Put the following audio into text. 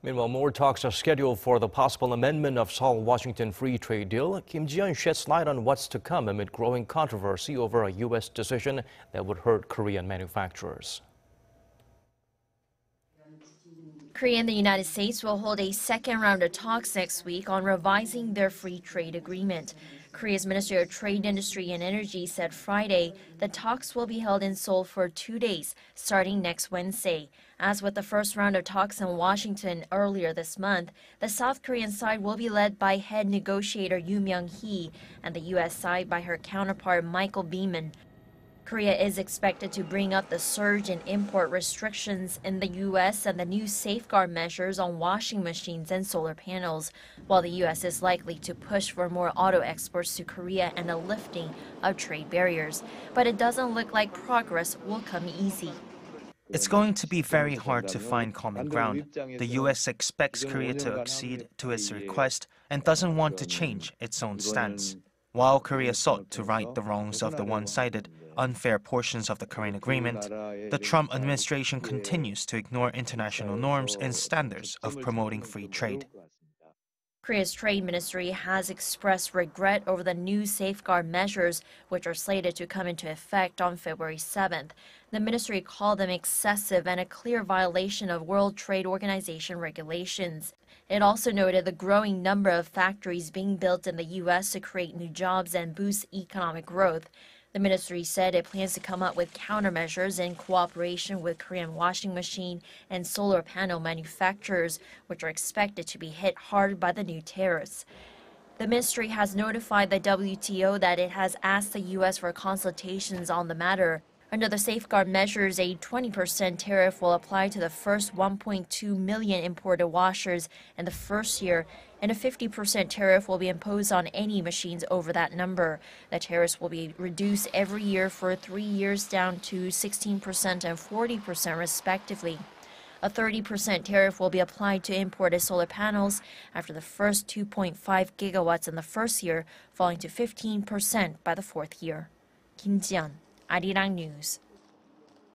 Meanwhile, more talks are scheduled for the possible amendment of Seoul-Washington free trade deal. Kim Ji-yeon sheds light on what's to come amid growing controversy over a U.S. decision that would hurt Korean manufacturers. Korea and the United States will hold a second round of talks next week on revising their free trade agreement. Korea's Ministry of Trade, Industry and Energy said Friday the talks will be held in Seoul for 2 days, starting next Wednesday. As with the first round of talks in Washington earlier this month, the South Korean side will be led by head negotiator Yoo Myung-hee and the U.S. side by her counterpart Beeman. Korea is expected to bring up the surge in import restrictions in the U.S. and the new safeguard measures on washing machines and solar panels, while the U.S. is likely to push for more auto exports to Korea and a lifting of trade barriers. But it doesn't look like progress will come easy. It's going to be very hard to find common ground. The U.S. expects Korea to accede to its request and doesn't want to change its own stance. While Korea sought to right the wrongs of the one-sided, unfair portions of the Korean agreement, the Trump administration continues to ignore international norms and standards of promoting free trade. Korea's trade ministry has expressed regret over the new safeguard measures, which are slated to come into effect on February 7th. The ministry called them excessive and a clear violation of World Trade Organization regulations. It also noted the growing number of factories being built in the U.S. to create new jobs and boost economic growth. The ministry said it plans to come up with countermeasures in cooperation with Korean washing machine and solar panel manufacturers, which are expected to be hit hard by the new tariffs. The ministry has notified the WTO that it has asked the U.S. for consultations on the matter. Under the safeguard measures, a 20% tariff will apply to the first 1.2 million imported washers in the first year, and a 50% tariff will be imposed on any machines over that number. The tariffs will be reduced every year for 3 years down to 16% and 40% respectively. A 30% tariff will be applied to imported solar panels after the first 2.5 gigawatts in the first year, falling to 15% by the fourth year. Kim Ji-yeon, Arirang News.